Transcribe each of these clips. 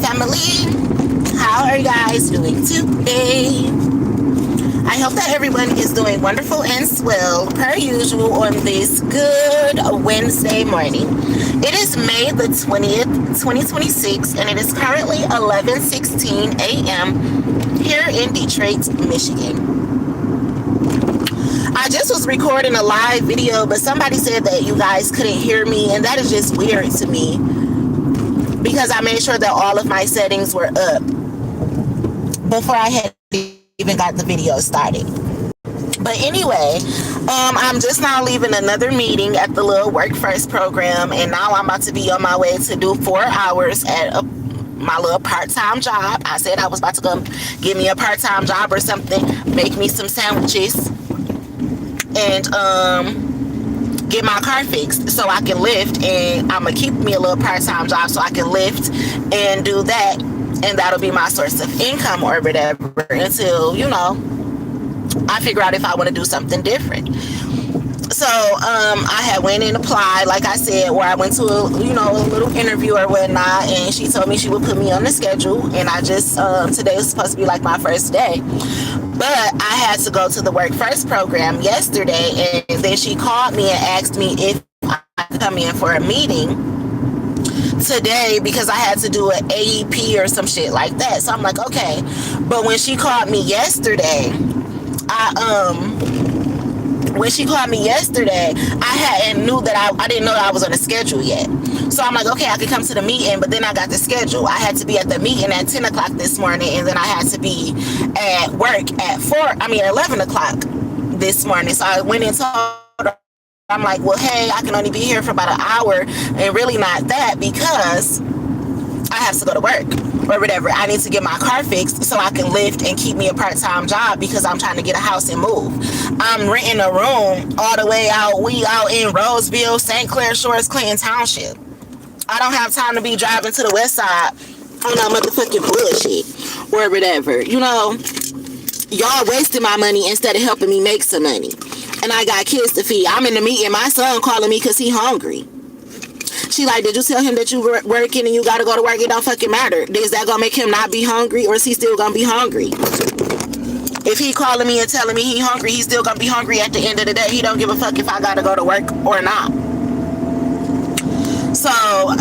family. How are you guys doing today? I hope that everyone is doing wonderful and swell per usual on this good Wednesday morning. It is May the 20th, 2026, and it is currently 11:16 a.m. here in Detroit, Michigan. I just was recording a live video, but somebody said that you guys couldn't hear me, and that is just weird to me because I made sure that all of my settings were up before I had even got the video started. But anyway, I'm just now leaving another meeting at the little Work First program, and now I'm about to be on my way to do 4 hours at my little part-time job. I said I was about to go give me a part-time job or something, make me some sandwiches, and get my car fixed so I can lift, and I'm gonna keep me a little part-time job so I can lift and do that, and that'll be my source of income or whatever until, you know, I figure out if I want to do something different. So I had went and applied, like I said, where I went to a little interview or whatnot, and she told me she would put me on the schedule, and I just today was supposed to be like my first day, but I had to go to the Work First program yesterday, and then she called me and asked me if I could come in for a meeting today because I had to do an AEP or some shit like that. So I'm like, okay. But when she called me yesterday, I knew that I didn't know that I was on the schedule yet. So I'm like, okay, I could come to the meeting, but then I got the schedule. I had to be at the meeting at 10 o'clock this morning, and then I had to be at work at 11 o'clock this morning. So I went and told her, I'm like, well, hey, I can only be here for about an hour, and really not that because I have to go to work or whatever. I need to get my car fixed so I can lift and keep me a part-time job because I'm trying to get a house and move. I'm renting a room all the way out. We out in Roseville, St. Clair Shores, Clinton Township. I don't have time to be driving to the west side on that motherfucking bullshit or whatever. You know, y'all wasting my money instead of helping me make some money. And I got kids to feed. I'm in the meeting. My son calling me because he hungry. She like, did you tell him that you were working and you got to go to work? It don't fucking matter. Is that going to make him not be hungry, or is he still going to be hungry? If he calling me and telling me he hungry, he's still going to be hungry at the end of the day. He don't give a fuck if I got to go to work or not. So,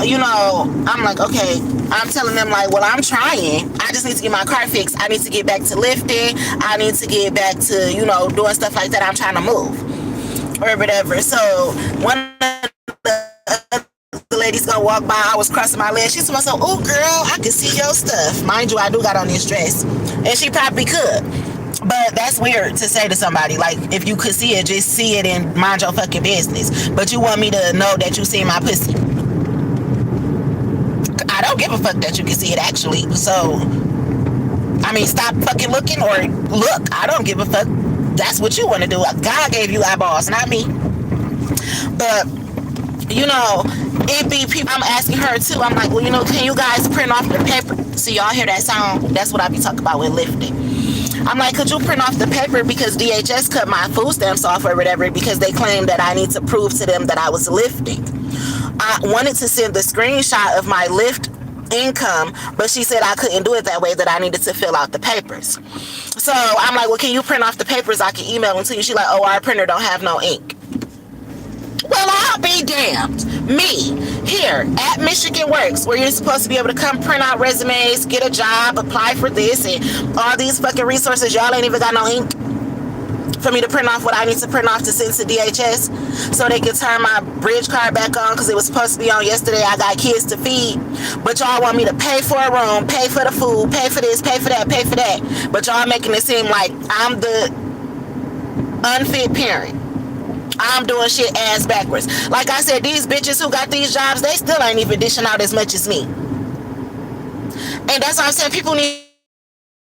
you know, I'm like, okay. I'm telling them like, well, I'm trying. I just need to get my car fixed. I need to get back to lifting. I need to get back to, you know, doing stuff like that. I'm trying to move or whatever. So one of the ladies gonna walk by, I was crossing my legs. She said, so, oh girl, I can see your stuff. Mind you, I do got on this dress. And she probably could. But that's weird to say to somebody. Like, if you could see it, just see it and mind your fucking business. But you want me to know that you see my pussy. I don't give a fuck that you can see it, actually. So, I mean, stop fucking looking or look. I don't give a fuck. That's what you want to do. God gave you eyeballs, not me. But, you know, it be people. I'm asking her, too. I'm like, well, you know, can you guys print off the paper? So y'all hear that sound? That's what I be talking about with lifting. I'm like, could you print off the paper because DHS cut my food stamps off or whatever because they claim that I need to prove to them that I was lifting. I wanted to send the screenshot of my lift income, but she said I couldn't do it that way, that I needed to fill out the papers. So I'm like, well, can you print off the papers? I can email them to you. She's like, oh, our printer don't have no ink. Well, I'll be damned. Me, here at Michigan Works, where you're supposed to be able to come print out resumes, get a job, apply for this, and all these fucking resources, y'all ain't even got no ink for me to print off what I need to print off to send to DHS so they can turn my bridge card back on because it was supposed to be on yesterday. I got kids to feed, but y'all want me to pay for a room, pay for the food, pay for this, pay for that, pay for that. But y'all making it seem like I'm the unfit parent. I'm doing shit ass backwards. Like I said, these bitches who got these jobs, they still ain't even dishing out as much as me. And that's why I'm saying people need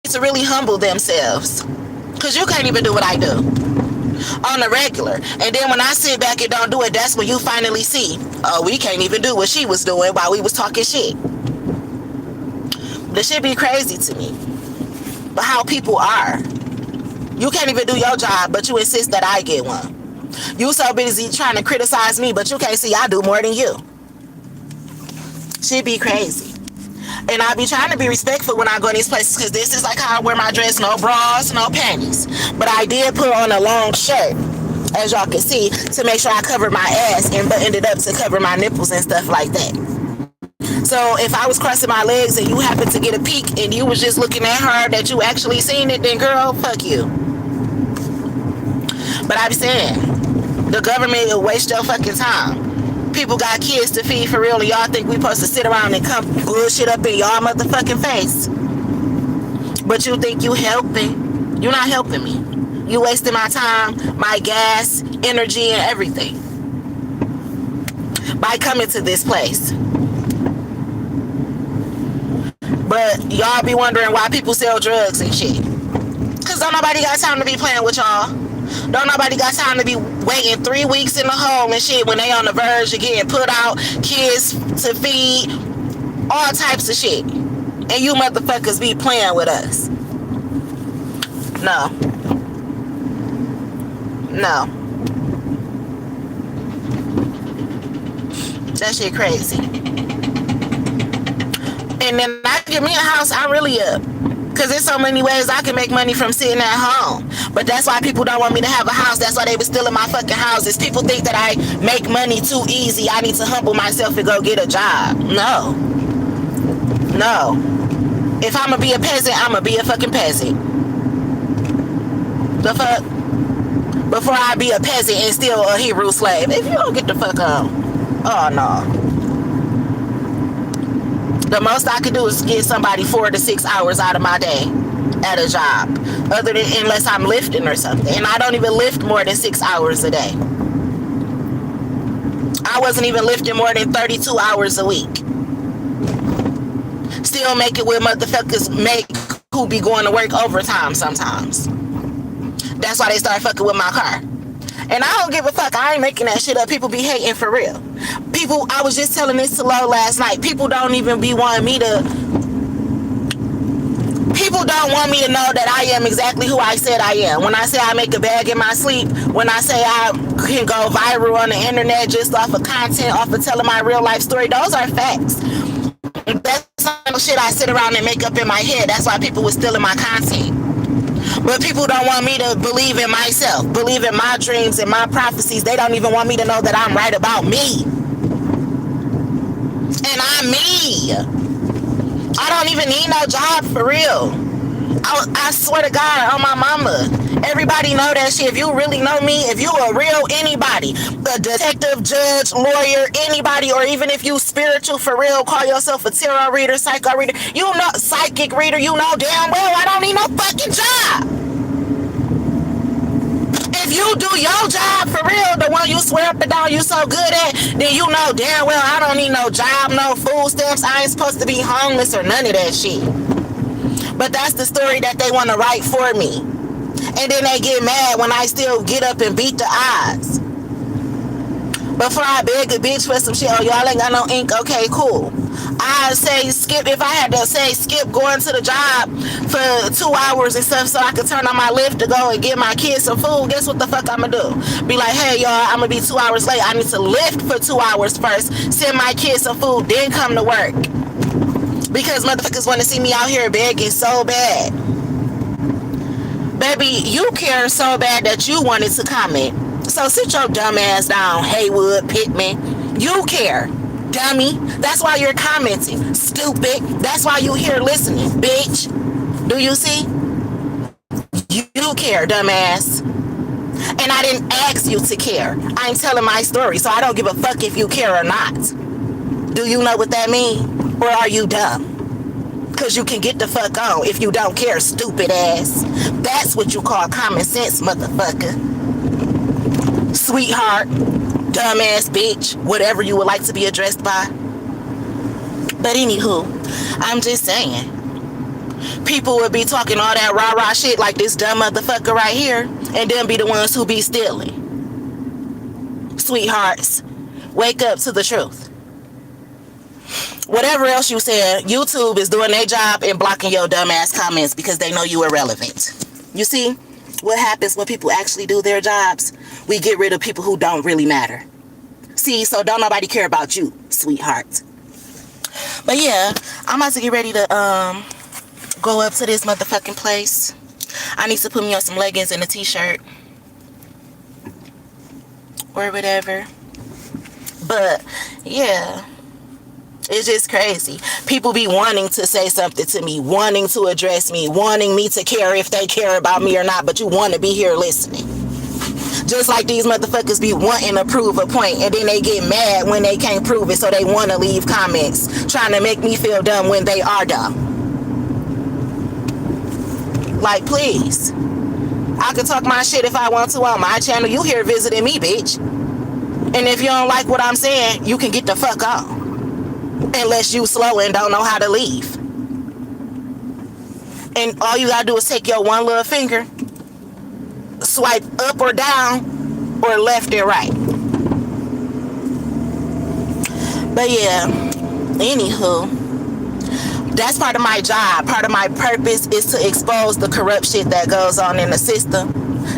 to really humble themselves. Because you can't even do what I do on the regular. And then when I sit back and don't do it, that's when you finally see, oh, we can't even do what she was doing while we was talking shit. The shit be crazy to me. But how people are. You can't even do your job, but you insist that I get one. You so busy trying to criticize me, but you can't see I do more than you. Shit be crazy. And I be trying to be respectful when I go to these places, because this is like how I wear my dress, no bras, no panties. But I did put on a long shirt, as y'all can see, to make sure I covered my ass and buttoned it up to cover my nipples and stuff like that. So if I was crossing my legs and you happened to get a peek and you was just looking at her that you actually seen it, then girl, fuck you. But I be saying, the government will waste your fucking time. People got kids to feed for real, and y'all think we supposed to sit around and come bullshit up in y'all motherfucking face. But you think you helping. You're not helping me. You wasting my time, my gas, energy, and everything by coming to this place. But y'all be wondering why people sell drugs and shit. Cause don't nobody got time to be playing with y'all. Don't nobody got time to be waiting 3 weeks in the home and shit when they on the verge of getting put out, kids to feed, all types of shit. And you motherfuckers be playing with us. No. No. That shit crazy. And then I get me a house, I'm really up. Because there's so many ways I can make money from sitting at home. But that's why people don't want me to have a house. That's why they were still in my fucking houses. People think that I make money too easy. I need to humble myself and go get a job. No. No. If I'm going to be a peasant, I'm going to be a fucking peasant. The fuck? Before I be a peasant and still a Hebrew slave. If you don't get the fuck on. Oh, no. The most I could do is get somebody 4 to 6 hours out of my day at a job, other than unless I'm lifting or something. And I don't even lift more than 6 hours a day. I wasn't even lifting more than 32 hours a week. Still make it with motherfuckers who be going to work overtime sometimes. That's why they start fucking with my car. And I don't give a fuck. I ain't making that shit up. People be hating for real. People, I was just telling this to Lo last night. People don't even be wanting me to... People don't want me to know that I am exactly who I said I am. When I say I make a bag in my sleep, when I say I can go viral on the internet just off of content, off of telling my real life story, those are facts. That's some shit I sit around and make up in my head. That's why people were stealing my content. But people don't want me to believe in myself, believe in my dreams and my prophecies. They don't even want me to know that I'm right about me. And I'm me. I don't even need no job for real. I swear to God, on my mama. Everybody know that shit. If you really know me, if you a real anybody, a detective, judge, lawyer, anybody, or even if you spiritual for real, call yourself a tarot reader, psycho reader, you know, psychic reader, you know damn well I don't need no fucking job. If you do your job for real, the one you swear up and down you so good at, then you know damn well I don't need no job, no food stamps. I ain't supposed to be homeless or none of that shit. But that's the story that they want to write for me. And then they get mad when I still get up and beat the odds. Before I beg a bitch for some shit, oh, y'all ain't got no ink, okay, cool. I say skip, if I had to say skip going to the job for 2 hours and stuff so I could turn on my lift to go and get my kids some food, guess what the fuck I'ma do? Be like, hey, y'all, I'm gonna be 2 hours late. I need to lift for 2 hours first, send my kids some food, then come to work. Because motherfuckers want to see me out here begging so bad. Baby, you care so bad that you wanted to comment. So sit your dumb ass down, Haywood, Pittman. You care, dummy. That's why you're commenting, stupid. That's why you here listening, bitch. Do you see? You care, dumbass. And I didn't ask you to care. I'm telling my story, so I don't give a fuck if you care or not. Do you know what that means? Or are you dumb? Because you can get the fuck on if you don't care, stupid ass. That's what you call common sense, motherfucker. Sweetheart, dumbass bitch, whatever you would like to be addressed by. But anywho, I'm just saying. People would be talking all that rah-rah shit like this dumb motherfucker right here, and then be the ones who be stealing. Sweethearts, wake up to the truth. Whatever else you said, YouTube is doing their job and blocking your dumbass comments because they know you irrelevant. You see what happens when people actually do their jobs? We get rid of people who don't really matter. See, so don't nobody care about you, sweetheart. But yeah, I'm about to get ready to go up to this motherfucking place. I need to put me on some leggings and a t-shirt or whatever. But yeah, it's just crazy. People be wanting to say something to me, wanting to address me, wanting me to care if they care about me or not, but you want to be here listening. Just like these motherfuckers be wanting to prove a point, and then they get mad when they can't prove it, so they want to leave comments trying to make me feel dumb when they are dumb. Like, please. I can talk my shit if I want to on my channel. You here visiting me, bitch. And if you don't like what I'm saying, you can get the fuck on. Unless you slow and don't know how to leave. And all you gotta do is take your one little finger, swipe up or down, or left and right. But yeah, anywho, that's part of my job. Part of my purpose is to expose the corrupt shit that goes on in the system.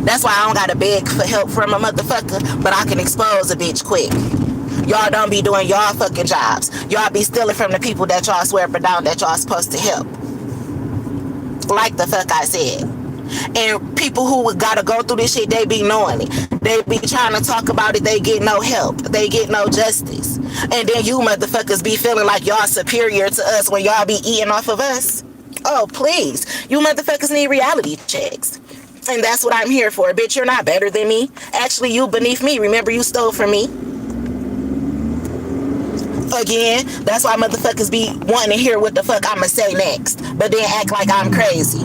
That's why I don't gotta beg for help from a motherfucker, but I can expose a bitch quick. Y'all don't be doing y'all fucking jobs. Y'all be stealing from the people that y'all swear up and down that y'all supposed to help. Like the fuck I said. And people who gotta go through this shit, they be knowing it. They be trying to talk about it, they get no help. They get no justice. And then you motherfuckers be feeling like y'all superior to us when y'all be eating off of us. Oh, please. You motherfuckers need reality checks. And that's what I'm here for. Bitch, you're not better than me. Actually, you beneath me. Remember, you stole from me. Again, that's why motherfuckers be wanting to hear what the fuck I'ma say next, but then act like I'm crazy.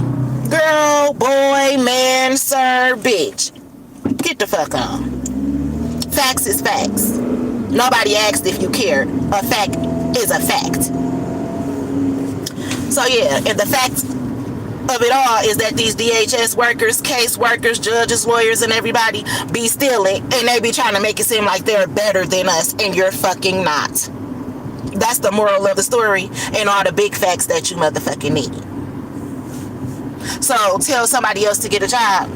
Girl, boy, man, sir, bitch. Get the fuck on. Facts is facts. Nobody asked if you cared. A fact is a fact. So yeah, and the fact of it all is that these DHS workers, case workers, judges, lawyers, and everybody be stealing, and they be trying to make it seem like they're better than us, and you're fucking not. That's the moral of the story and all the big facts that you motherfucking need. So tell somebody else to get a job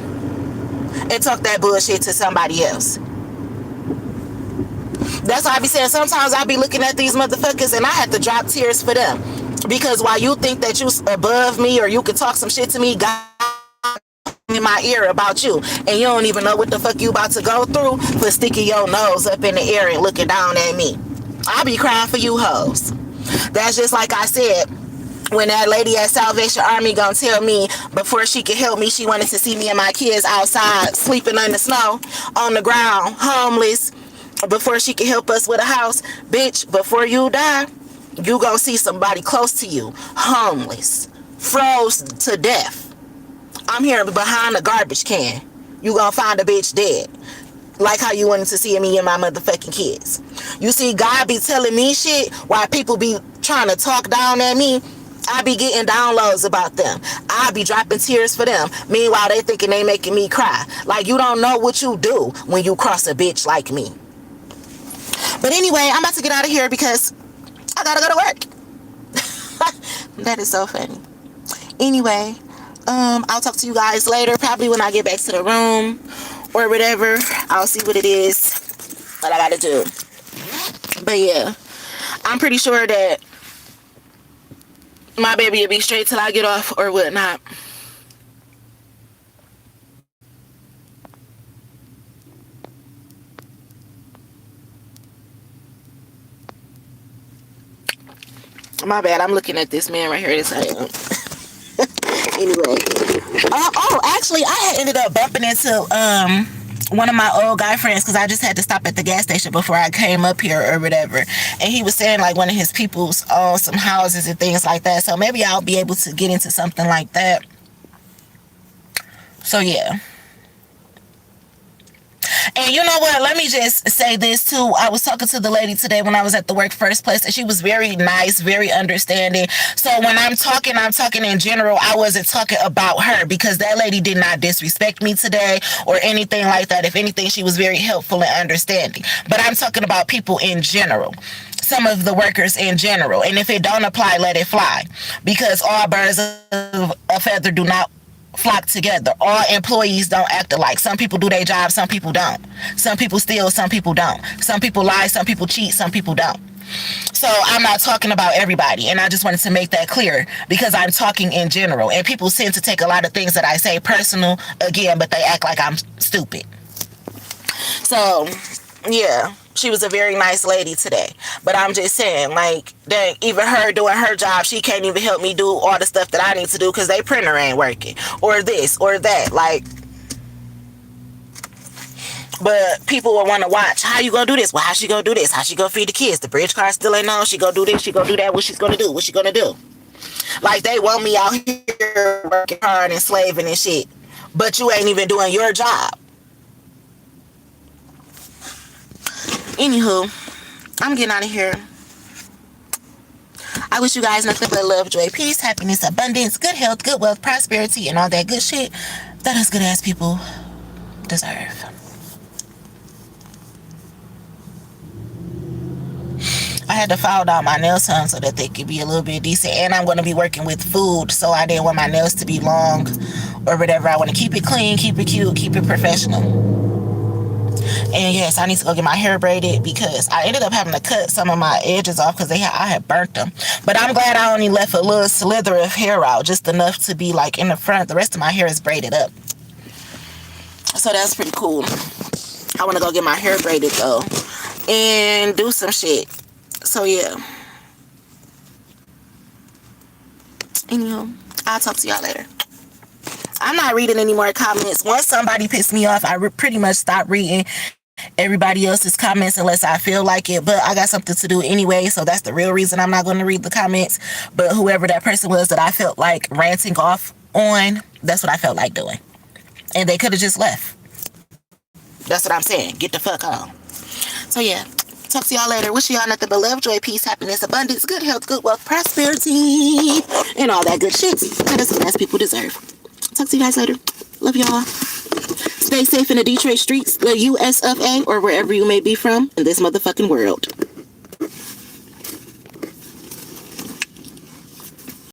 and talk that bullshit to somebody else. That's why I be saying sometimes I be looking at these motherfuckers and I have to drop tears for them. Because while you think that you above me or you can talk some shit to me, God in my ear about you, and you don't even know what the fuck you about to go through for sticking your nose up in the air and looking down at me. I be crying for you hoes. That's just like I said, when that lady at Salvation Army gonna tell me before she could help me, she wanted to see me and my kids outside sleeping in the snow on the ground, homeless, before she could help us with a house. Bitch, before you die, you gonna see somebody close to you homeless, froze to death. I'm here behind a garbage can. You gonna find a bitch dead. Like how you wanted to see me and my motherfucking kids. You see, God be telling me shit while people be trying to talk down at me. I be getting downloads about them. I be dropping tears for them. Meanwhile, they thinking they making me cry. Like, you don't know what you do when you cross a bitch like me. But anyway, I'm about to get out of here because I gotta go to work. That is so funny. Anyway, I'll talk to you guys later, probably when I get back to the room or whatever. I'll see what it is that I gotta do. But yeah, I'm pretty sure that my baby will be straight till I get off or whatnot. My bad, I'm looking at this man right here. This I am. Anyway. Actually, I had ended up bumping into one of my old guy friends because I just had to stop at the gas station before I came up here or whatever. And he was saying like one of his people's own some houses and things like that. So maybe I'll be able to get into something like that. So yeah. And you know what? Let me just say this too. I was talking to the lady today when I was at the work first place, and she was very nice, very understanding. So when I'm talking in general. I wasn't talking about her because that lady did not disrespect me today or anything like that. If anything, she was very helpful and understanding. But I'm talking about people in general. Some of the workers in general. And if it don't apply, let it fly. Because all birds of a feather do not flock together. All employees don't act alike. Some people do their job, some people don't. Some people steal, some people don't. Some people lie, some people cheat, some people don't. So I'm not talking about everybody, and I just wanted to make that clear because I'm talking in general, and people tend to take a lot of things that I say personal again, but they act like I'm stupid. So yeah, she was a very nice lady today, but I'm just saying, like, dang, even her doing her job, she can't even help me do all the stuff that I need to do because they printer ain't working, or this or that, like. But people will want to watch. How you gonna do this? Well, how she gonna do this? How she gonna feed the kids? The bridge car still ain't on. She gonna do this. She gonna do that. What she's gonna do? What she gonna do? Like, they want me out here working hard and slaving and shit, but you ain't even doing your job. Anywho, I'm getting out of here. I wish you guys nothing but love, joy, peace, happiness, abundance, good health, good wealth, prosperity, and all that good shit that us good ass people deserve. I had to file down my nails so that they could be a little bit decent, and I'm going to be working with food, so I didn't want my nails to be long or whatever. I want to keep it clean, keep it cute, keep it professional. And yes, I need to go get my hair braided because I ended up having to cut some of my edges off because I had burnt them. But I'm glad I only left a little slither of hair out, just enough to be like in the front. The rest of my hair is braided up, so that's pretty cool. I want to go get my hair braided though and do some shit. So yeah. Anywho, I'll talk to y'all later. I'm not reading any more comments. Once somebody pissed me off, I pretty much stopped reading everybody else's comments unless I feel like it. But I got something to do anyway, so that's the real reason I'm not going to read the comments. But whoever that person was that I felt like ranting off on, that's what I felt like doing. And they could have just left. That's what I'm saying. Get the fuck on. So yeah. Talk to y'all later. Wish y'all nothing but love, joy, peace, happiness, abundance, good health, good wealth, prosperity, and all that good shit that us good ass people deserve. Talk to you guys later. Love y'all. Stay safe in the Detroit streets, the US of A, or wherever you may be from in this motherfucking world.